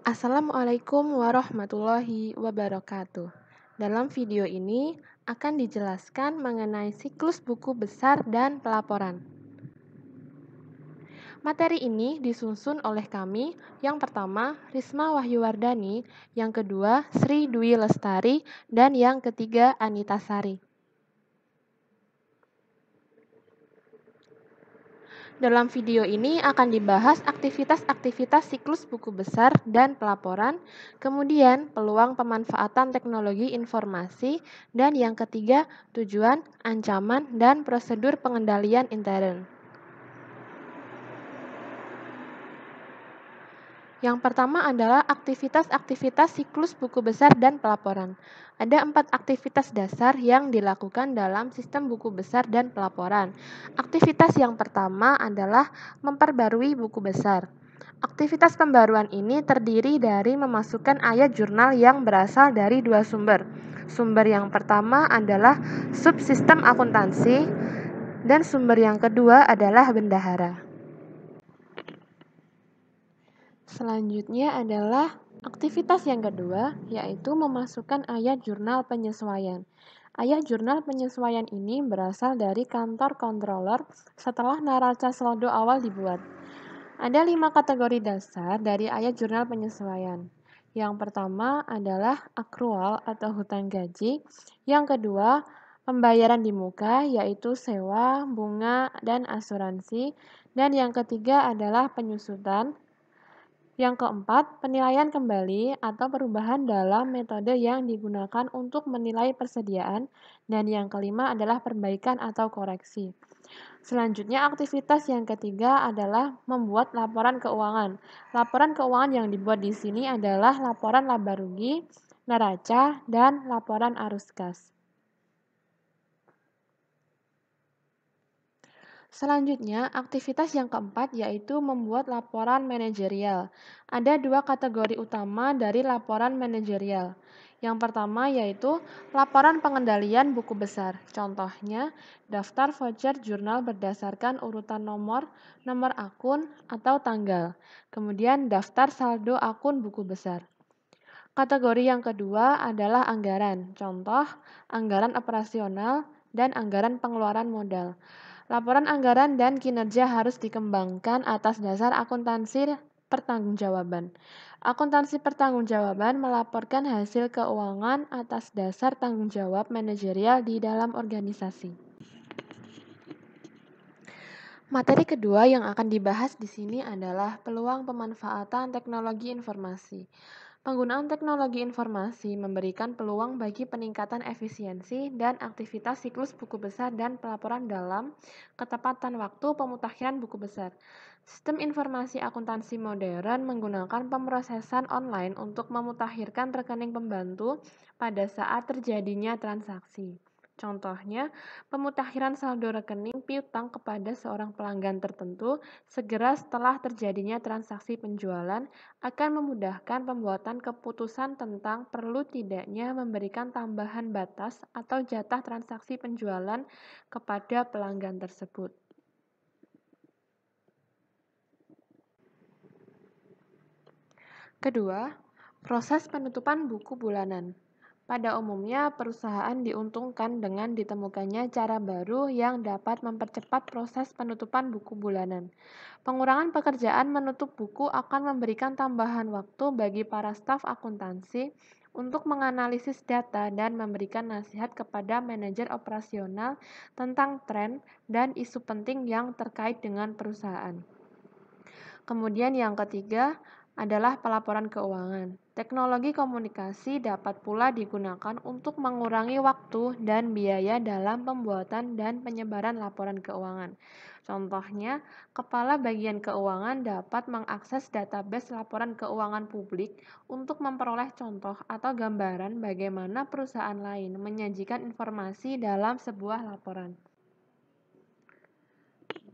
Assalamualaikum warahmatullahi wabarakatuh. Dalam video ini akan dijelaskan mengenai siklus buku besar dan pelaporan. Materi ini disusun oleh kami, yang pertama Risma Wahyuwardani, yang kedua Sri Dwi Lestari, dan yang ketiga Anita Sari. Dalam video ini akan dibahas aktivitas-aktivitas siklus buku besar dan pelaporan, kemudian peluang pemanfaatan teknologi informasi, dan yang ketiga tujuan, ancaman, dan prosedur pengendalian intern. Yang pertama adalah aktivitas-aktivitas siklus buku besar dan pelaporan. Ada 4 aktivitas dasar yang dilakukan dalam sistem buku besar dan pelaporan. Aktivitas yang pertama adalah memperbarui buku besar. Aktivitas pembaruan ini terdiri dari memasukkan ayat jurnal yang berasal dari 2 sumber. Sumber yang pertama adalah subsistem akuntansi, dan sumber yang kedua adalah bendahara. Selanjutnya adalah aktivitas yang kedua, yaitu memasukkan ayat jurnal penyesuaian. Ayat jurnal penyesuaian ini berasal dari kantor controller setelah neraca saldo awal dibuat. Ada 5 kategori dasar dari ayat jurnal penyesuaian. Yang pertama adalah akrual atau hutang gaji. Yang kedua, pembayaran di muka, yaitu sewa, bunga, dan asuransi. Dan yang ketiga adalah penyusutan. Yang keempat, penilaian kembali atau perubahan dalam metode yang digunakan untuk menilai persediaan, dan yang kelima adalah perbaikan atau koreksi. Selanjutnya, aktivitas yang ketiga adalah membuat laporan keuangan. Laporan keuangan yang dibuat di sini adalah laporan laba rugi, neraca, dan laporan arus kas. Selanjutnya, aktivitas yang keempat yaitu membuat laporan manajerial. Ada 2 kategori utama dari laporan manajerial. Yang pertama yaitu laporan pengendalian buku besar. Contohnya, daftar voucher jurnal berdasarkan urutan nomor akun, atau tanggal. Kemudian daftar saldo akun buku besar. Kategori yang kedua adalah anggaran. Contoh, anggaran operasional dan anggaran pengeluaran modal. Laporan anggaran dan kinerja harus dikembangkan atas dasar akuntansi pertanggungjawaban. Akuntansi pertanggungjawaban melaporkan hasil keuangan atas dasar tanggung jawab manajerial di dalam organisasi. Materi kedua yang akan dibahas di sini adalah peluang pemanfaatan teknologi informasi. Penggunaan teknologi informasi memberikan peluang bagi peningkatan efisiensi dan aktivitas siklus buku besar dan pelaporan dalam ketepatan waktu pemutakhiran buku besar. Sistem informasi akuntansi modern menggunakan pemrosesan online untuk memutakhirkan rekening pembantu pada saat terjadinya transaksi. Contohnya, pemutakhiran saldo rekening piutang kepada seorang pelanggan tertentu segera setelah terjadinya transaksi penjualan akan memudahkan pembuatan keputusan tentang perlu tidaknya memberikan tambahan batas atau jatah transaksi penjualan kepada pelanggan tersebut. Kedua, proses penutupan buku bulanan. Pada umumnya, perusahaan diuntungkan dengan ditemukannya cara baru yang dapat mempercepat proses penutupan buku bulanan. Pengurangan pekerjaan menutup buku akan memberikan tambahan waktu bagi para staf akuntansi untuk menganalisis data dan memberikan nasihat kepada manajer operasional tentang tren dan isu penting yang terkait dengan perusahaan. Kemudian yang ketiga adalah pelaporan keuangan. Teknologi komunikasi dapat pula digunakan untuk mengurangi waktu dan biaya dalam pembuatan dan penyebaran laporan keuangan. Contohnya, kepala bagian keuangan dapat mengakses database laporan keuangan publik untuk memperoleh contoh atau gambaran bagaimana perusahaan lain menyajikan informasi dalam sebuah laporan.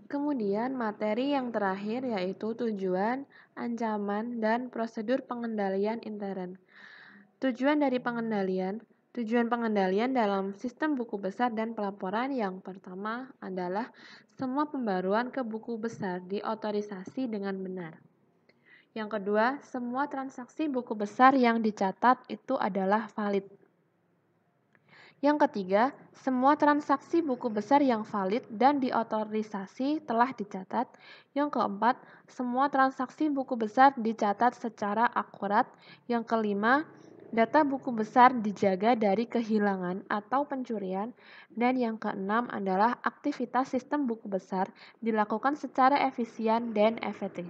Kemudian materi yang terakhir yaitu tujuan, ancaman, dan prosedur pengendalian intern. Tujuan pengendalian dalam sistem buku besar dan pelaporan yang pertama adalah semua pembaruan ke buku besar diotorisasi dengan benar. Yang kedua, semua transaksi buku besar yang dicatat itu adalah valid. Yang ketiga, semua transaksi buku besar yang valid dan diotorisasi telah dicatat. Yang keempat, semua transaksi buku besar dicatat secara akurat. Yang kelima, data buku besar dijaga dari kehilangan atau pencurian. Dan yang keenam adalah aktivitas sistem buku besar dilakukan secara efisien dan efektif.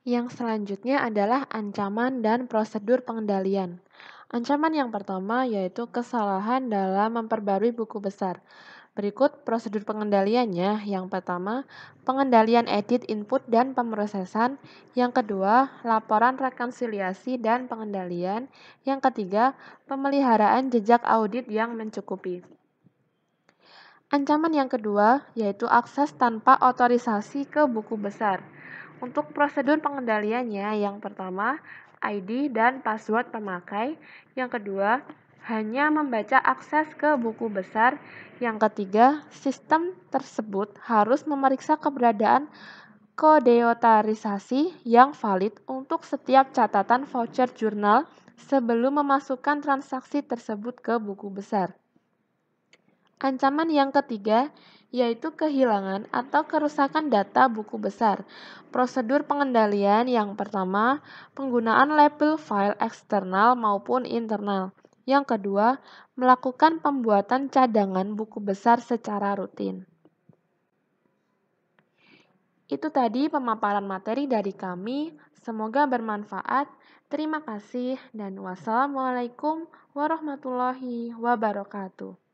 Yang selanjutnya adalah ancaman dan prosedur pengendalian. Ancaman yang pertama yaitu kesalahan dalam memperbarui buku besar. Berikut prosedur pengendaliannya. Yang pertama, pengendalian edit input dan pemrosesan. Yang kedua, laporan rekonsiliasi dan pengendalian. Yang ketiga, pemeliharaan jejak audit yang mencukupi. Ancaman yang kedua yaitu akses tanpa otorisasi ke buku besar. Untuk prosedur pengendaliannya, yang pertama, ID dan password pemakai. Yang kedua, hanya membaca akses ke buku besar. Yang ketiga, sistem tersebut harus memeriksa keberadaan kodeotarisasi yang valid untuk setiap catatan voucher jurnal sebelum memasukkan transaksi tersebut ke buku besar. Ancaman yang ketiga yaitu kehilangan atau kerusakan data buku besar. Prosedur pengendalian yang pertama, penggunaan label file eksternal maupun internal. Yang kedua, melakukan pembuatan cadangan buku besar secara rutin. Itu tadi pemaparan materi dari kami. Semoga bermanfaat. Terima kasih dan wassalamualaikum warahmatullahi wabarakatuh.